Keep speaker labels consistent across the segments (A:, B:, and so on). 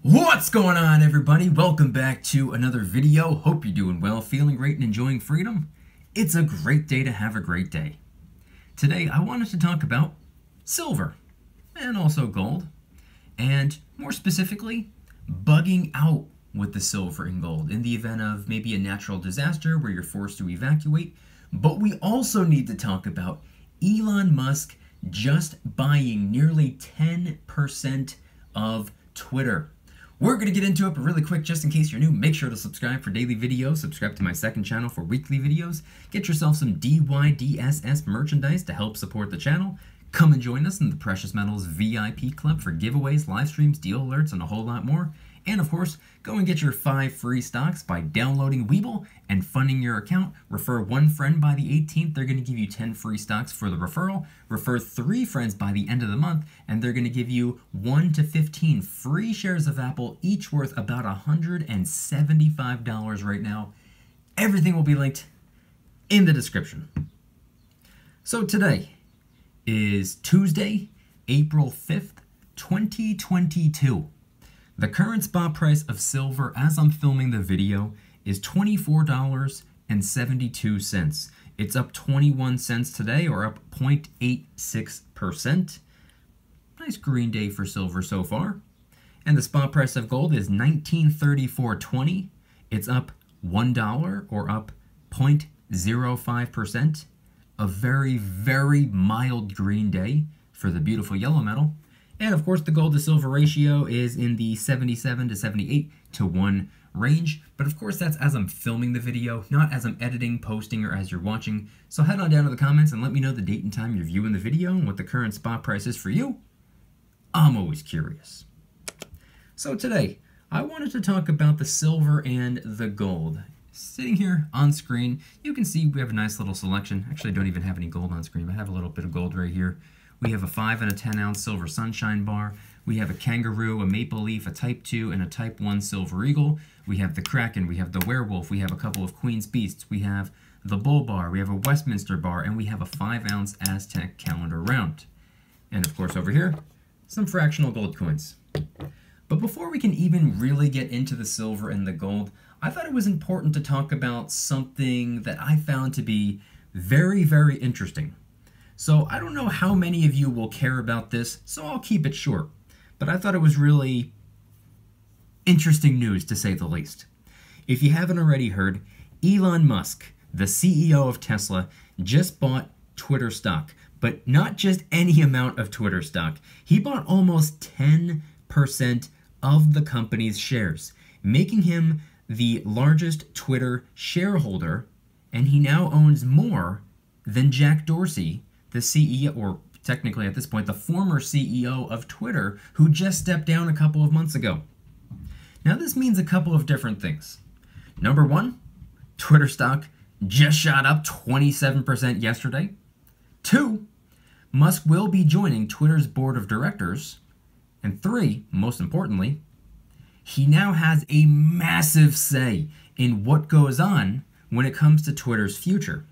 A: What's going on, everybody? Welcome back to another video. Hope you're doing well, feeling great, and enjoying freedom. It's a great day to have a great day. Today, I wanted to talk about silver and also gold, and more specifically, bugging out with the silver and gold in the event of maybe a natural disaster where you're forced to evacuate. But we also need to talk about Elon Musk just buying nearly 10% of Twitter. We're going to get into it, but really quick, just in case you're new, make sure to subscribe for daily videos, subscribe to my second channel for weekly videos, get yourself some DYDSS merchandise to help support the channel, come and join us in the Precious Metals VIP Club for giveaways, live streams, deal alerts, and a whole lot more. And of course, go and get your 5 free stocks by downloading Webull and funding your account. Refer 1 friend by the 18th, they're going to give you 10 free stocks for the referral. Refer 3 friends by the end of the month, and they're going to give you 1 to 15 free shares of Apple, each worth about $175 right now. Everything will be linked in the description. So today is Tuesday, April 5th, 2022. The current spot price of silver as I'm filming the video is $24.72. It's up 21 cents today, or up 0.86%. Nice green day for silver so far. And the spot price of gold is $1934.20. It's up $1, or up 0.05%. A very, very mild green day for the beautiful yellow metal. And of course, the gold to silver ratio is in the 77 to 78 to 1 range. But of course, that's as I'm filming the video, not as I'm editing, posting, or as you're watching. So head on down to the comments and let me know the date and time you're viewing the video and what the current spot price is for you. I'm always curious. So today, I wanted to talk about the silver and the gold. Sitting here on screen, you can see we have a nice little selection. Actually, I don't even have any gold on screen, but I have a little bit of gold right here. We have a 5 and a 10 ounce silver sunshine bar. We have a kangaroo, a maple leaf, a type 2, and a type 1 silver eagle. We have the kraken, we have the werewolf, we have a couple of queen's beasts, we have the bull bar, we have a Westminster bar, and we have a 5 ounce Aztec calendar round. And of course over here, some fractional gold coins. But before we can even really get into the silver and the gold, I thought it was important to talk about something that I found to be very, very interesting. So I don't know how many of you will care about this, so I'll keep it short. But I thought it was really interesting news, to say the least. If you haven't already heard, Elon Musk, the CEO of Tesla, just bought Twitter stock. But not just any amount of Twitter stock. He bought almost 10% of the company's shares, making him the largest Twitter shareholder, and he now owns more than Jack Dorsey, the CEO, or technically at this point, the former CEO of Twitter, who just stepped down a couple of months ago. Now this means a couple of different things. Number one, Twitter stock just shot up 27% yesterday. 2, Musk will be joining Twitter's board of directors. And 3, most importantly, he now has a massive say in what goes on when it comes to Twitter's future.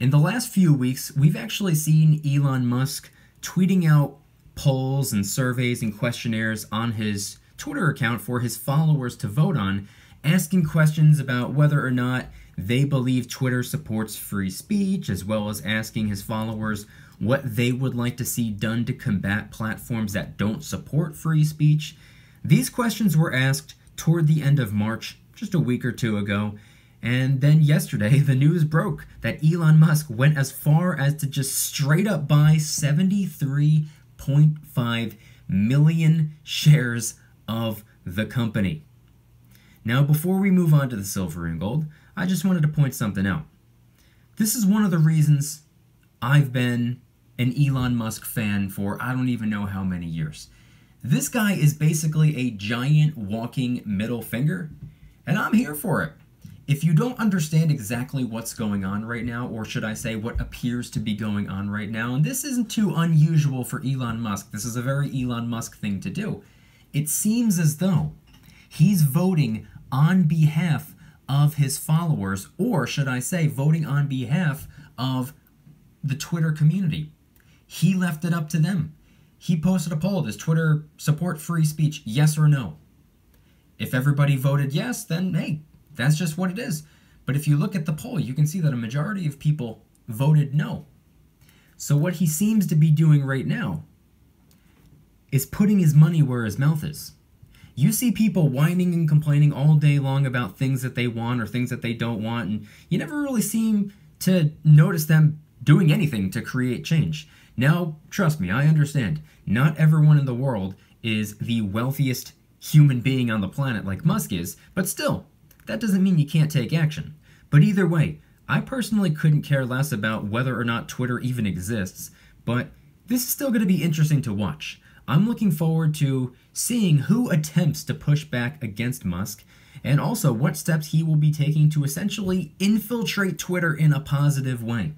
A: In the last few weeks, we've actually seen Elon Musk tweeting out polls and surveys and questionnaires on his Twitter account for his followers to vote on, asking questions about whether or not they believe Twitter supports free speech, as well as asking his followers what they would like to see done to combat platforms that don't support free speech. These questions were asked toward the end of March, just a week or 2 ago. And then yesterday, the news broke that Elon Musk went as far as to just straight up buy 73.5 million shares of the company. Now, before we move on to the silver and gold, I just wanted to point something out. This is one of the reasons I've been an Elon Musk fan for I don't even know how many years. This guy is basically a giant walking middle finger, and I'm here for it. If you don't understand exactly what's going on right now, or should I say what appears to be going on right now, and this isn't too unusual for Elon Musk, this is a very Elon Musk thing to do, it seems as though he's voting on behalf of his followers, or should I say voting on behalf of the Twitter community. He left it up to them. He posted a poll, does Twitter support free speech, yes or no? If everybody voted yes, then hey, that's just what it is. But if you look at the poll, you can see that a majority of people voted no. So what he seems to be doing right now is putting his money where his mouth is. You see people whining and complaining all day long about things that they want or things that they don't want, and you never really seem to notice them doing anything to create change. Now, trust me, I understand. Not everyone in the world is the wealthiest human being on the planet like Musk is, but still, that doesn't mean you can't take action. But either way, I personally couldn't care less about whether or not Twitter even exists, but this is still going to be interesting to watch. I'm looking forward to seeing who attempts to push back against Musk, and also what steps he will be taking to essentially infiltrate Twitter in a positive way.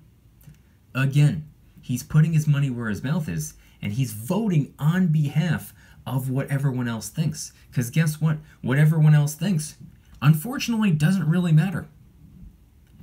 A: Again, he's putting his money where his mouth is, and he's voting on behalf of what everyone else thinks. Because guess what? What everyone else thinks, unfortunately, doesn't really matter.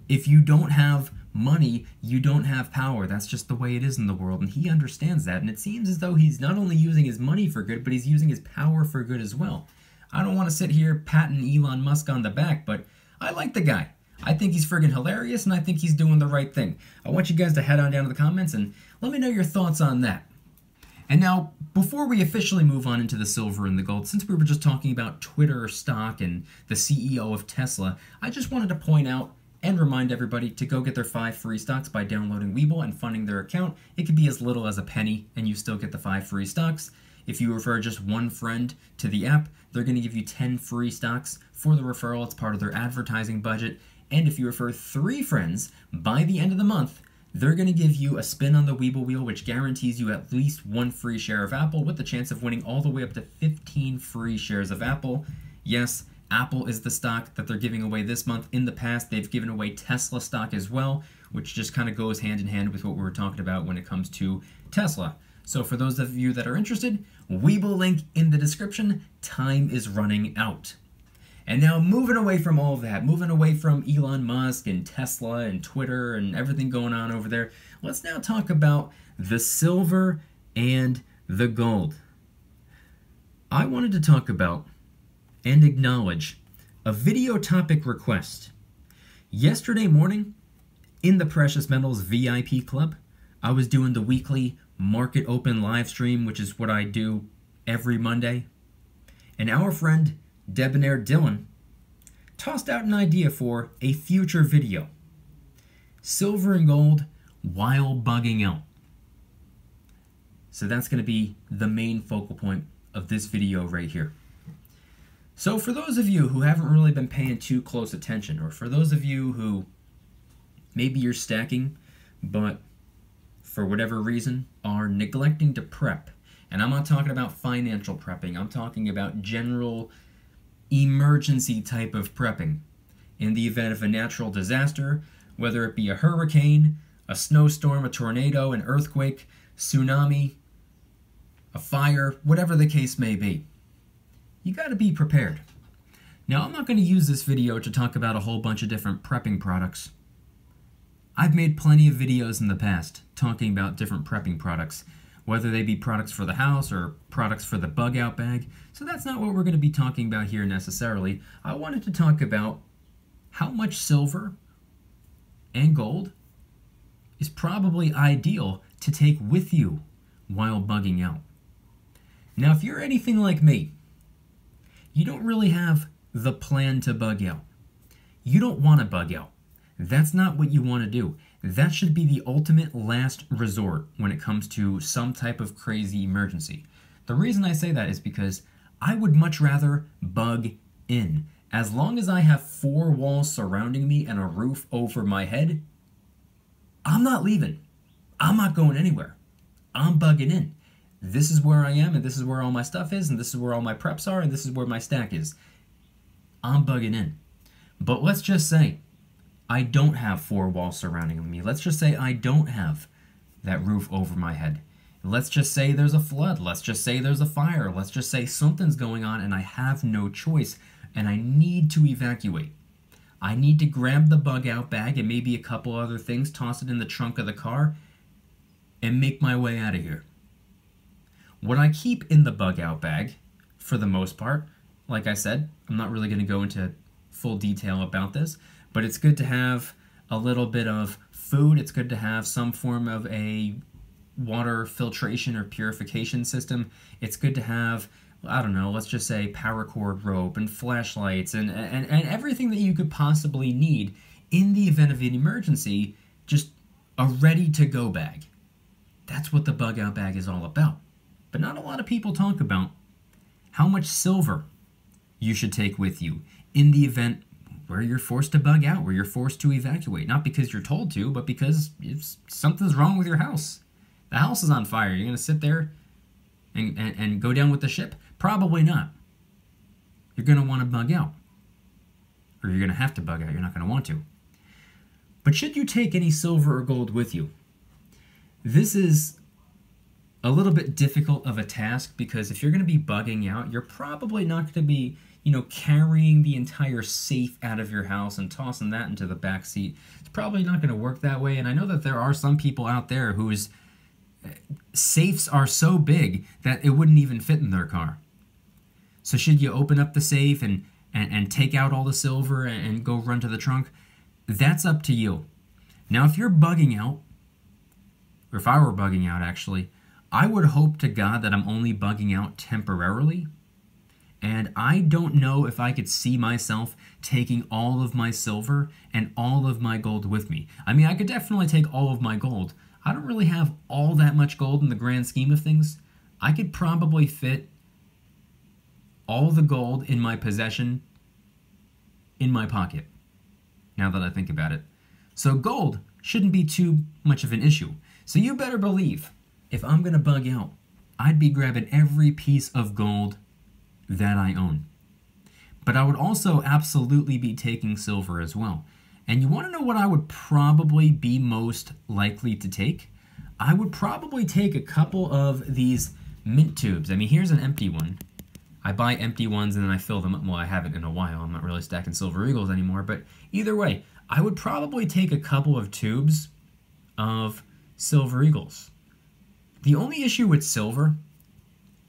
A: If you don't have money, you don't have power. That's just the way it is in the world, and he understands that. And it seems as though he's not only using his money for good, but he's using his power for good as well. I don't want to sit here patting Elon Musk on the back, but I like the guy. I think he's friggin' hilarious, and I think he's doing the right thing. I want you guys to head on down to the comments and let me know your thoughts on that. And now, before we officially move on into the silver and the gold, since we were just talking about Twitter stock and the CEO of Tesla, I just wanted to point out and remind everybody to go get their 5 free stocks by downloading Webull and funding their account. It could be as little as a penny, and you still get the 5 free stocks. If you refer just one friend to the app, they're going to give you 10 free stocks for the referral. It's part of their advertising budget. And if you refer 3 friends, by the end of the month, they're going to give you a spin on the Webull wheel, which guarantees you at least 1 free share of Apple, with the chance of winning all the way up to 15 free shares of Apple. Yes, Apple is the stock that they're giving away this month. In the past, they've given away Tesla stock as well, which just kind of goes hand in hand with what we were talking about when it comes to Tesla. So for those of you that are interested, Webull link in the description. Time is running out. And now, moving away from all of that, moving away from Elon Musk and Tesla and Twitter and everything going on over there, let's now talk about the silver and the gold. I wanted to talk about and acknowledge a video topic request. Yesterday morning, in the Precious Metals VIP Club, I was doing the weekly Market Open live stream, which is what I do every Monday. And our friend, Debonair Dylan, tossed out an idea for a future video. Silver and gold while bugging out. So that's going to be the main focal point of this video right here. So for those of you who haven't really been paying too close attention, or for those of you who maybe you're stacking, but for whatever reason are neglecting to prep, and I'm not talking about financial prepping, I'm talking about general emergency type of prepping in the event of a natural disaster, whether it be a hurricane, a snowstorm, a tornado, an earthquake, tsunami, a fire, whatever the case may be. You got to be prepared. Now, I'm not going to use this video to talk about a whole bunch of different prepping products. I've made plenty of videos in the past talking about different prepping products, whether they be products for the house or products for the bug out bag. So that's not what we're going to be talking about here necessarily. I wanted to talk about how much silver and gold is probably ideal to take with you while bugging out. Now, if you're anything like me, you don't really have the plan to bug out. You don't want to bug out. That's not what you want to do. That should be the ultimate last resort when it comes to some type of crazy emergency. The reason I say that is because I would much rather bug in. As long as I have 4 walls surrounding me and a roof over my head, I'm not leaving. I'm not going anywhere. I'm bugging in. This is where I am, and this is where all my stuff is, and this is where all my preps are, and this is where my stack is. I'm bugging in. But let's just say I don't have 4 walls surrounding me. Let's just say I don't have that roof over my head. Let's just say there's a flood. Let's just say there's a fire. Let's just say something's going on and I have no choice and I need to evacuate. I need to grab the bug out bag and maybe a couple other things, toss it in the trunk of the car, and make my way out of here. What I keep in the bug out bag, for the most part, like I said, I'm not really going to go into full detail about this, but it's good to have a little bit of food. It's good to have some form of a water filtration or purification system. It's good to have, I don't know, let's just say paracord rope and flashlights and everything that you could possibly need in the event of an emergency, just a ready-to-go bag. That's what the bug out bag is all about. But not a lot of people talk about how much silver you should take with you in the event where you're forced to bug out, where you're forced to evacuate. Not because you're told to, but because something's wrong with your house. The house is on fire. You're going to sit there and go down with the ship? Probably not. You're going to want to bug out. Or you're going to have to bug out. You're not going to want to. But should you take any silver or gold with you? This is a little bit difficult of a task because if you're going to be bugging out, you're probably not going to be, carrying the entire safe out of your house and tossing that into the back seat. It's probably not going to work that way. And I know that there are some people out there whose safes are so big that it wouldn't even fit in their car. So should you open up the safe and take out all the silver and go run to the trunk? That's up to you. Now, if you're bugging out, or if I were bugging out actually, I would hope to God that I'm only bugging out temporarily. And I don't know if I could see myself taking all of my silver and all of my gold with me. I mean, I could definitely take all of my gold. I don't really have all that much gold in the grand scheme of things. I could probably fit all the gold in my possession in my pocket, now that I think about it. So gold shouldn't be too much of an issue. So you better believe, if I'm going to bug out, I'd be grabbing every piece of gold that I own. But I would also absolutely be taking silver as well. And you want to know what I would probably be most likely to take? I would probably take a couple of these mint tubes. I mean, here's an empty one. I buy empty ones and then I fill them up. Well, I haven't in a while. I'm not really stacking Silver Eagles anymore. But either way, I would probably take a couple of tubes of Silver Eagles. The only issue with silver,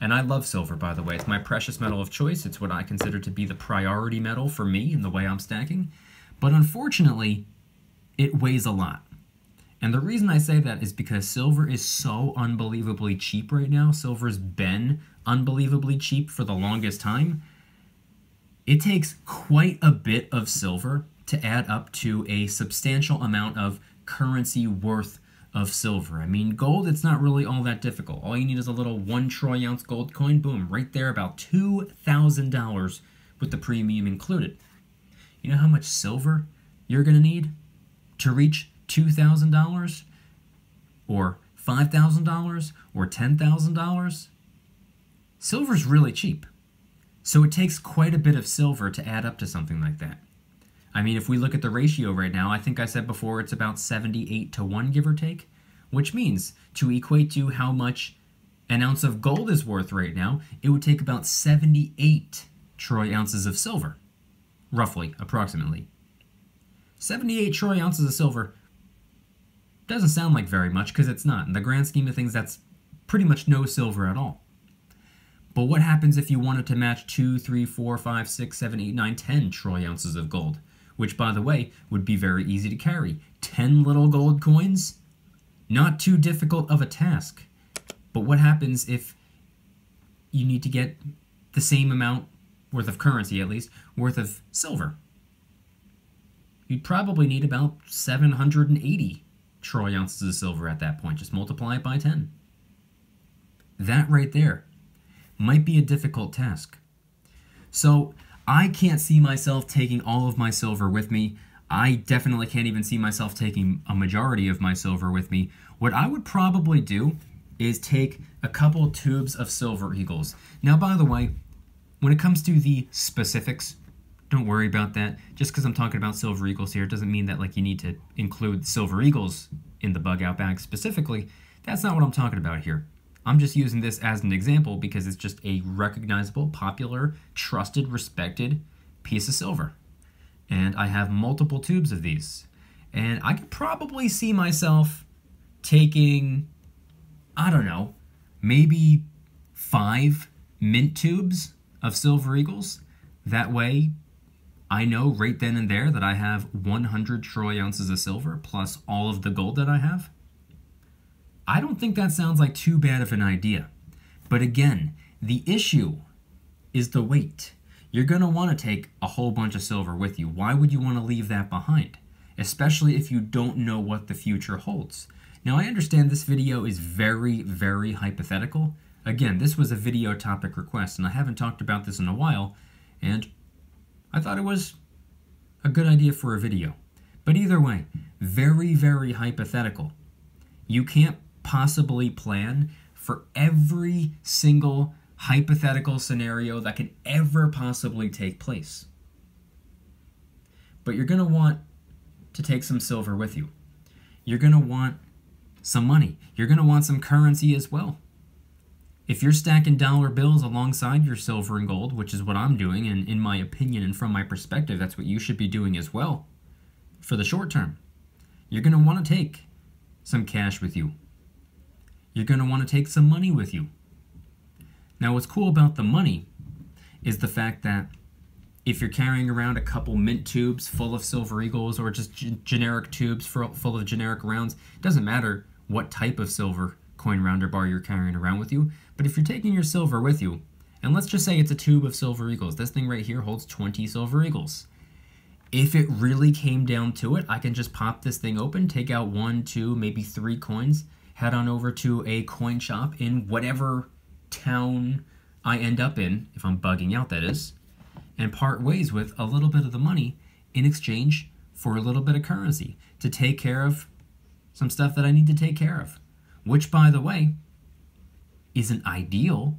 A: and I love silver, by the way. It's my precious metal of choice. It's what I consider to be the priority metal for me in the way I'm stacking. But unfortunately, it weighs a lot. And the reason I say that is because silver is so unbelievably cheap right now. Silver's been unbelievably cheap for the longest time. It takes quite a bit of silver to add up to a substantial amount of currency worth of silver. I mean, gold, it's not really all that difficult. All you need is a little 1 troy ounce gold coin. Boom, right there, about $2,000 with the premium included. You know how much silver you're going to need to reach $2,000 or $5,000 or $10,000? Silver's really cheap. So it takes quite a bit of silver to add up to something like that. I mean, if we look at the ratio right now, I think I said before it's about 78 to 1, give or take, which means to equate to how much an ounce of gold is worth right now, it would take about 78 troy ounces of silver, roughly, approximately. 78 troy ounces of silver doesn't sound like very much because it's not. In the grand scheme of things, that's pretty much no silver at all. But what happens if you wanted to match 2, 3, 4, 5, 6, 7, 8, 9, 10 troy ounces of gold? Which, by the way, would be very easy to carry. 10 little gold coins? Not too difficult of a task. But what happens if you need to get the same amount, worth of currency at least, worth of silver? You'd probably need about 780 troy ounces of silver at that point. Just multiply it by 10. That right there might be a difficult task. So I can't see myself taking all of my silver with me. I definitely can't even see myself taking a majority of my silver with me. What I would probably do is take a couple tubes of Silver Eagles. Now, by the way, when it comes to the specifics, don't worry about that. Just because I'm talking about Silver Eagles here doesn't mean that you need to include Silver Eagles in the bug out bag specifically. That's not what I'm talking about here. I'm just using this as an example because it's just a recognizable, popular, trusted, respected piece of silver. And I have multiple tubes of these. And I could probably see myself taking, I don't know, maybe 5 mint tubes of Silver Eagles. That way, I know right then and there that I have 100 troy ounces of silver plus all of the gold that I have. I don't think that sounds like too bad of an idea. But again, the issue is the weight. You're going to want to take a whole bunch of silver with you. Why would you want to leave that behind? Especially if you don't know what the future holds. Now, I understand this video is very, very hypothetical. Again, this was a video topic request, and I haven't talked about this in a while, and I thought it was a good idea for a video. But either way, very, very hypothetical. You can't possibly plan for every single hypothetical scenario that can ever possibly take place. But you're going to want to take some silver with you. You're going to want some money. You're going to want some currency as well. If you're stacking dollar bills alongside your silver and gold, which is what I'm doing, and in my opinion and from my perspective, that's what you should be doing as well for the short term, you're going to want to take some cash with you. You're going to want to take some money with you. Now, what's cool about the money is the fact that if you're carrying around a couple mint tubes full of Silver Eagles or just generic tubes full of generic rounds, it doesn't matter what type of silver coin rounder bar you're carrying around with you. But if you're taking your silver with you, and let's just say it's a tube of Silver Eagles, this thing right here holds 20 Silver Eagles. If it really came down to it, I can just pop this thing open, take out 1, 2, maybe 3 coins, head on over to a coin shop in whatever town I end up in, if I'm bugging out that is, and part ways with a little bit of the money in exchange for a little bit of currency to take care of some stuff that I need to take care of. Which, by the way, isn't ideal.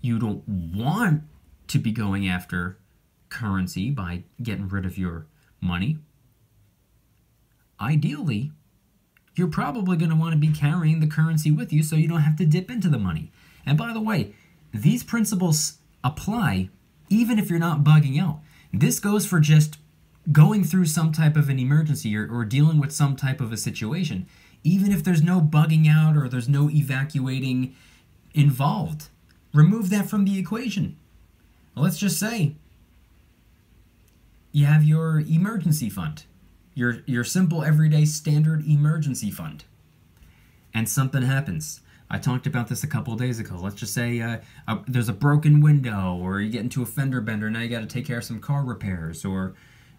A: You don't want to be going after currency by getting rid of your money. Ideally, you're probably going to want to be carrying the currency with you so you don't have to dip into the money. And by the way, these principles apply even if you're not bugging out. This goes for just going through some type of an emergency or dealing with some type of a situation. Even if there's no bugging out or there's no evacuating involved, remove that from the equation. Let's just say you have your emergency fund, your simple everyday standard emergency fund, and something happens. I talked about this a couple of days ago. Let's just say there's a broken window, or you get into a fender bender, now you got to take care of some car repairs, or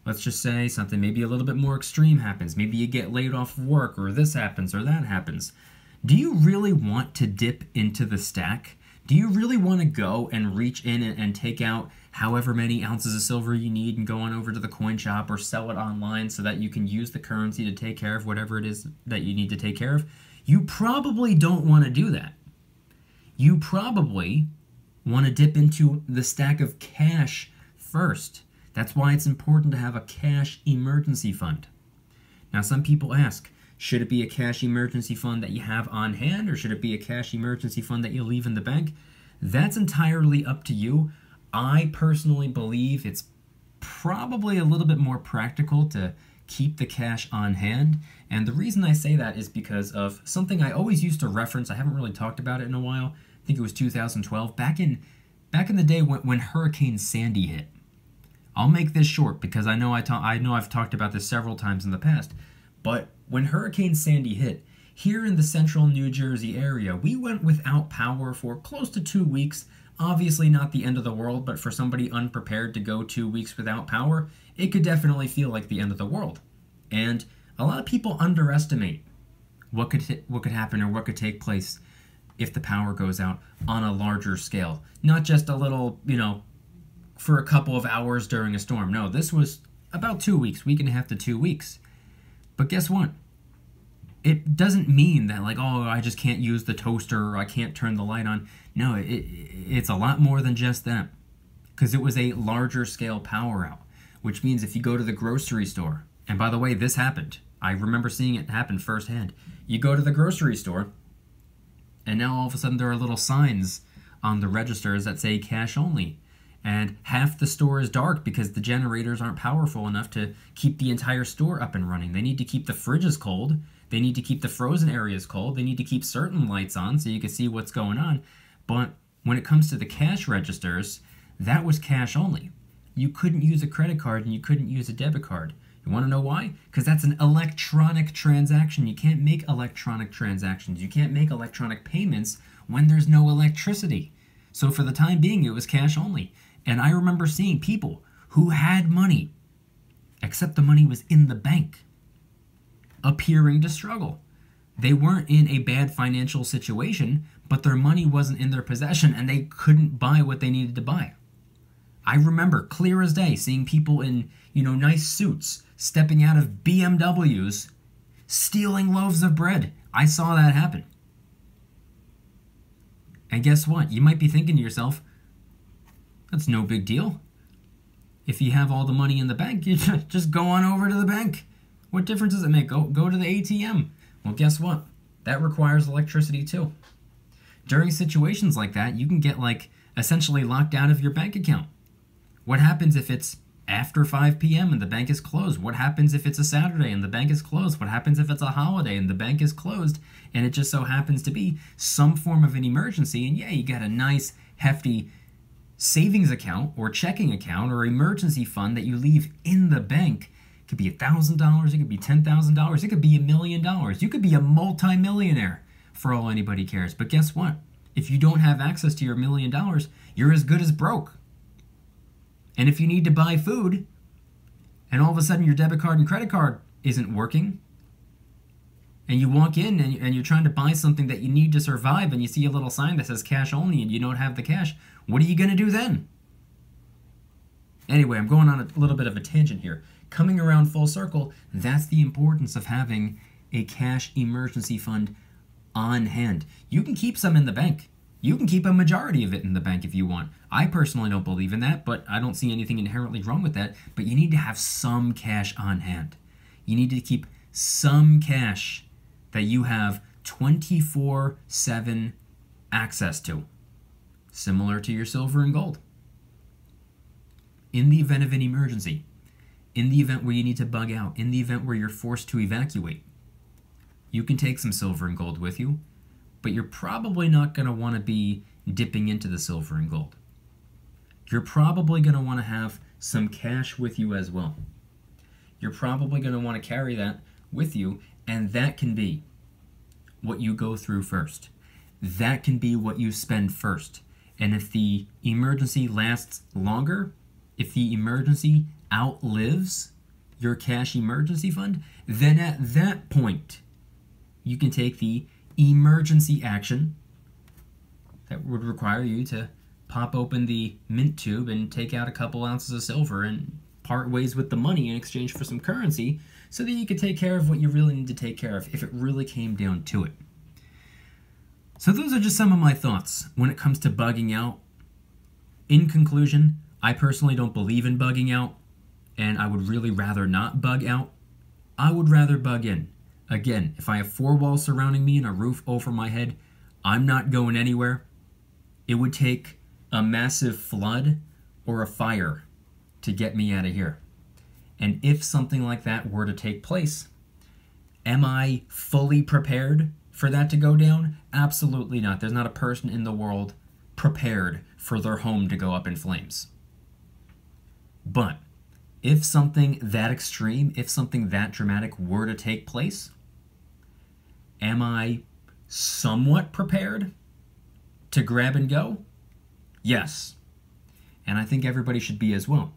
A: let's just say something maybe a little bit more extreme happens. Maybe you get laid off of work, or this happens, or that happens. Do you really want to dip into the stack? Do you really want to go and reach in and take out however many ounces of silver you need and go on over to the coin shop or sell it online so that you can use the currency to take care of whatever it is that you need to take care of? You probably don't want to do that. You probably want to dip into the stack of cash first. That's why it's important to have a cash emergency fund. Now, some people ask, should it be a cash emergency fund that you have on hand, or should it be a cash emergency fund that you leave in the bank? That's entirely up to you. I personally believe it's probably a little bit more practical to keep the cash on hand. And the reason I say that is because of something I always used to reference. I haven't really talked about it in a while. I think it was 2012, back in the day when Hurricane Sandy hit. I'll make this short because I know I've talked about this several times in the past. But when Hurricane Sandy hit, here in the central New Jersey area, we went without power for close to 2 weeks. Obviously not the end of the world, but for somebody unprepared to go 2 weeks without power, it could definitely feel like the end of the world. And a lot of people underestimate what could happen or what could take place if the power goes out on a larger scale. Not just a little, for a couple of hours during a storm. No, this was about 2 weeks, week and a half to 2 weeks. But guess what? It doesn't mean that I just can't use the toaster or I can't turn the light on. No, it's a lot more than just that. Because it was a larger scale power out. Which means if you go to the grocery store, and by the way, this happened. I remember seeing it happen firsthand. You go to the grocery store, and now all of a sudden there are little signs on the registers that say cash only. And half the store is dark because the generators aren't powerful enough to keep the entire store up and running. They need to keep the fridges cold. They need to keep the frozen areas cold. They need to keep certain lights on so you can see what's going on. But when it comes to the cash registers, that was cash only. You couldn't use a credit card and you couldn't use a debit card. You want to know why? Because that's an electronic transaction. You can't make electronic transactions. You can't make electronic payments when there's no electricity. So for the time being, it was cash only. And I remember seeing people who had money, except the money was in the bank, appearing to struggle. They weren't in a bad financial situation, but their money wasn't in their possession and they couldn't buy what they needed to buy. I remember clear as day seeing people in, nice suits stepping out of BMWs, stealing loaves of bread. I saw that happen. And guess what? You might be thinking to yourself, that's no big deal. If you have all the money in the bank, you just go on over to the bank. What difference does it make? Go to the ATM. Well, guess what? That requires electricity too. During situations like that, you can get essentially locked out of your bank account. What happens if it's after 5 p.m. and the bank is closed? What happens if it's a Saturday and the bank is closed? What happens if it's a holiday and the bank is closed and it just so happens to be some form of an emergency? And yeah, you got a nice, hefty savings account or checking account or emergency fund that you leave in the bank. It could be $1,000, it could be $10,000, it could be $1 million. You could be a multi-millionaire for all anybody cares. But guess what? If you don't have access to your $1 million, you're as good as broke. And if you need to buy food, and all of a sudden your debit card and credit card isn't working, and you walk in and you're trying to buy something that you need to survive, and you see a little sign that says cash only and you don't have the cash, what are you going to do then? Anyway, I'm going on a little bit of a tangent here. Coming around full circle, that's the importance of having a cash emergency fund on hand. You can keep some in the bank. You can keep a majority of it in the bank if you want. I personally don't believe in that, but I don't see anything inherently wrong with that. But you need to have some cash on hand. You need to keep some cash that you have 24/7 access to, similar to your silver and gold. In the event of an emergency, in the event where you need to bug out, in the event where you're forced to evacuate, you can take some silver and gold with you, but you're probably not going to want to be dipping into the silver and gold. You're probably going to want to have some cash with you as well. You're probably going to want to carry that with you, and that can be what you go through first. That can be what you spend first. And if the emergency lasts longer, if the emergency outlives your cash emergency fund, then at that point, you can take the emergency action that would require you to pop open the mint tube and take out a couple ounces of silver and part ways with the money in exchange for some currency so that you could take care of what you really need to take care of if it really came down to it. So those are just some of my thoughts when it comes to bugging out. In conclusion, I personally don't believe in bugging out, and I would really rather not bug out. I would rather bug in. Again, if I have 4 walls surrounding me and a roof over my head, I'm not going anywhere. It would take a massive flood or a fire to get me out of here. And if something like that were to take place, am I fully prepared for that to go down? Absolutely not. There's not a person in the world prepared for their home to go up in flames. But if something that extreme, if something that dramatic were to take place, am I somewhat prepared to grab and go? Yes. And I think everybody should be as well.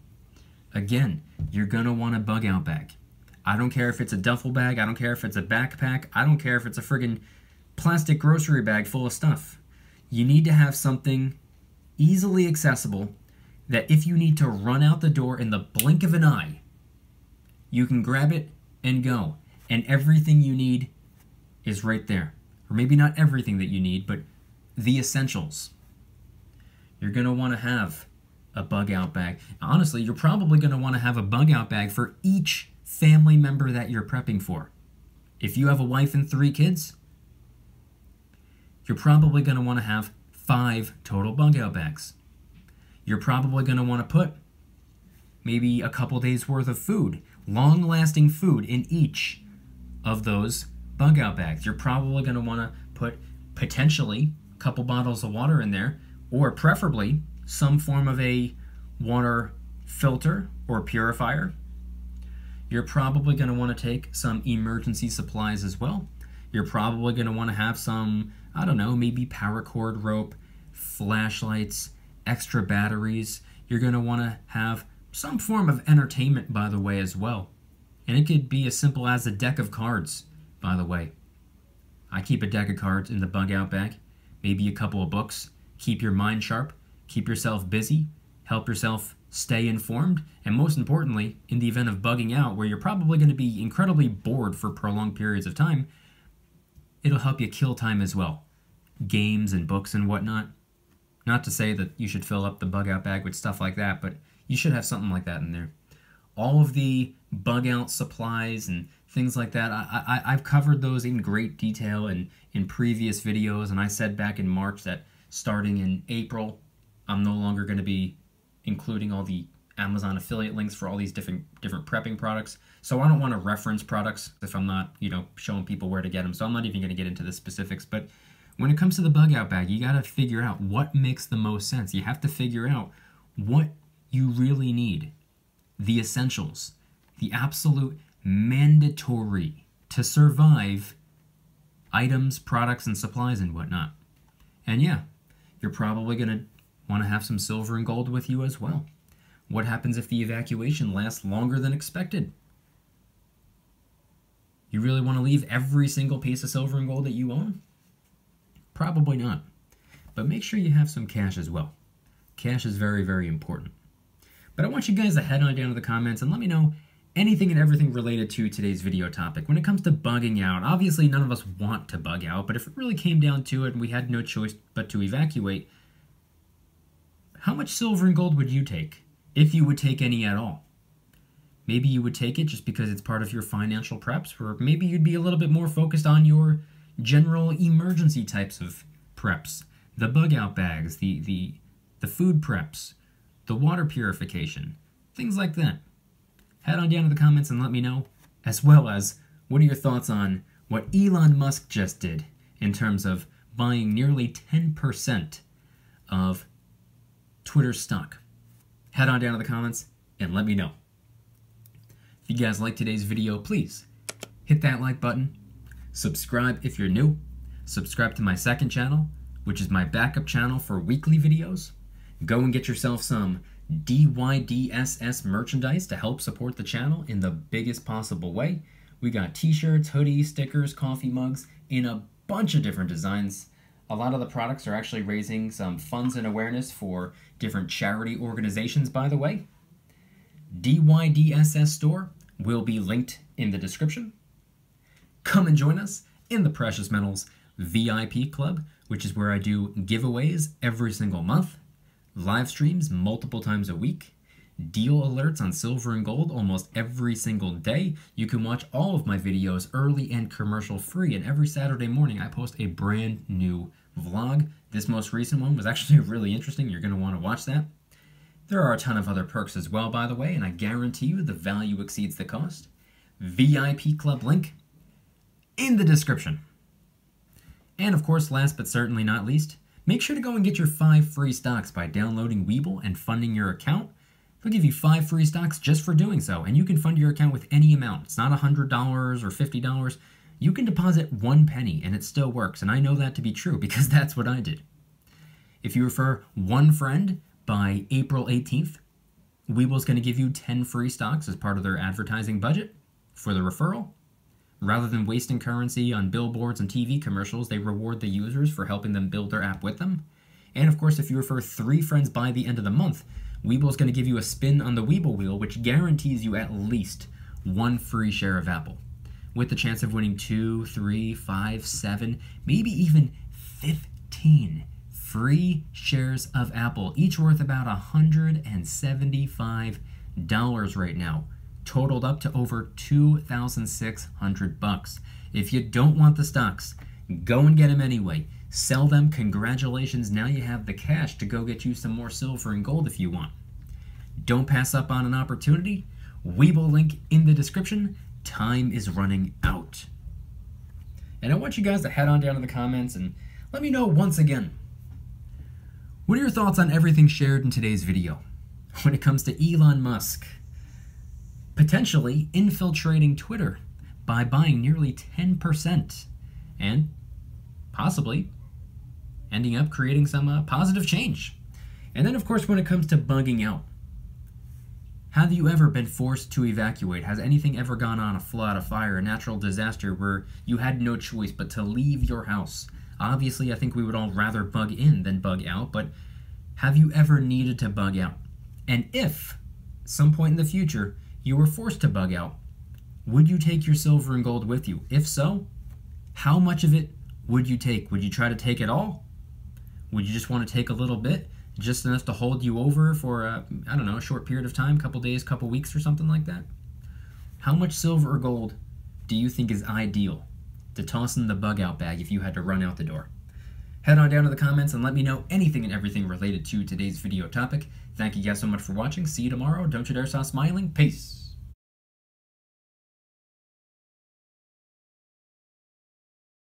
A: Again, you're going to want a bug out bag. I don't care if it's a duffel bag. I don't care if it's a backpack. I don't care if it's a friggin' plastic grocery bag full of stuff. You need to have something easily accessible that if you need to run out the door in the blink of an eye, you can grab it and go. And everything you need is right there. Or maybe not everything that you need, but the essentials. You're going to want to have a bug out bag. Honestly, you're probably going to want to have a bug out bag for each family member that you're prepping for. If you have a wife and 3 kids, you're probably going to want to have 5 total bug out bags. You're probably going to want to put maybe a couple days worth of food, long-lasting food in each of those bug out bags. You're probably going to want to put potentially a couple bottles of water in there, or preferably some form of a water filter or purifier. You're probably going to want to take some emergency supplies as well. You're probably going to want to have some, I don't know, maybe paracord rope, flashlights, extra batteries. You're going to want to have some form of entertainment, by the way, as well. And it could be as simple as a deck of cards, by the way. I keep a deck of cards in the bug out bag, maybe a couple of books. Keep your mind sharp, keep yourself busy, help yourself stay informed, and most importantly, in the event of bugging out, where you're probably going to be incredibly bored for prolonged periods of time, it'll help you kill time as well. Games and books and whatnot. Not to say that you should fill up the bug out bag with stuff like that, but you should have something like that in there. All of the bug out supplies and things like that, I've covered those in great detail in previous videos, and I said back in March that starting in April, I'm no longer going to be including all the Amazon affiliate links for all these different prepping products. So I don't want to reference products if I'm not, showing people where to get them. So I'm not even going to get into the specifics. But when it comes to the bug out bag, you got to figure out what makes the most sense. You have to figure out what you really need. The essentials, the absolute mandatory to survive items, products, and supplies and whatnot. And yeah, you're probably going to want to have some silver and gold with you as well. What happens if the evacuation lasts longer than expected? You really want to leave every single piece of silver and gold that you own? Probably not. But make sure you have some cash as well. Cash is very, very important. But I want you guys to head on down to the comments and let me know anything and everything related to today's video topic. When it comes to bugging out, obviously none of us want to bug out, but if it really came down to it and we had no choice but to evacuate, how much silver and gold would you take, if you would take any at all? Maybe you would take it just because it's part of your financial preps, or maybe you'd be a little bit more focused on your general emergency types of preps. The bug out bags, the food preps, the water purification, things like that. Head on down to the comments and let me know, as well as what are your thoughts on what Elon Musk just did in terms of buying nearly 10% of Twitter stock. Head on down to the comments and let me know. If you guys like today's video, please hit that like button. Subscribe if you're new. Subscribe to my second channel, which is my backup channel for weekly videos. Go and get yourself some DYDSS merchandise to help support the channel in the biggest possible way. We got t-shirts, hoodies, stickers, coffee mugs in a bunch of different designs. A lot of the products are actually raising some funds and awareness for different charity organizations, by the way. DYDSS store will be linked in the description. Come and join us in the Precious Metals VIP Club, which is where I do giveaways every single month, live streams multiple times a week, deal alerts on silver and gold almost every single day. You can watch all of my videos early and commercial free, and every Saturday morning I post a brand new vlog. This most recent one was actually really interesting. You're going to want to watch that. There are a ton of other perks as well, by the way, and I guarantee you the value exceeds the cost. VIP Club link in the description. And of course, last but certainly not least, make sure to go and get your 5 free stocks by downloading Webull and funding your account. They'll give you 5 free stocks just for doing so, and you can fund your account with any amount. It's not $100 or $50. You can deposit 1 penny and it still works, and I know that to be true because that's what I did. If you refer 1 friend by April 18th, Webull's going to give you 10 free stocks as part of their advertising budget for the referral. Rather than wasting currency on billboards and TV commercials, they reward the users for helping them build their app with them. And of course, if you refer 3 friends by the end of the month, Webull's going to give you a spin on the Webull wheel, which guarantees you at least 1 free share of Apple, with the chance of winning 2, 3, 5, 7, maybe even 15 free shares of Apple, each worth about $175 right now, totaled up to over $2,600. If you don't want the stocks, go and get them anyway. Sell them. Congratulations. Now you have the cash to go get you some more silver and gold if you want. Don't pass up on an opportunity. Webull link in the description. Time is running out. And I want you guys to head on down to the comments and let me know once again, What are your thoughts on everything shared in today's video? When it comes to Elon Musk potentially infiltrating Twitter by buying nearly 10% and possibly ending up creating some positive change. And then, of course, when it comes to bugging out, have you ever been forced to evacuate? Has anything ever gone on, a flood, a fire, a natural disaster, where you had no choice but to leave your house? Obviously, I think we would all rather bug in than bug out, but have you ever needed to bug out? And if, some point in the future, you were forced to bug out, would you take your silver and gold with you? If so, how much of it would you take? Would you try to take it all? Would you just want to take a little bit, just enough to hold you over for, I don't know, a short period of time, couple days, couple weeks or something like that? How much silver or gold do you think is ideal to toss in the bug out bag if you had to run out the door? Head on down to the comments and let me know anything and everything related to today's video topic. Thank you guys so much for watching. See you tomorrow. Don't you dare stop smiling. Peace.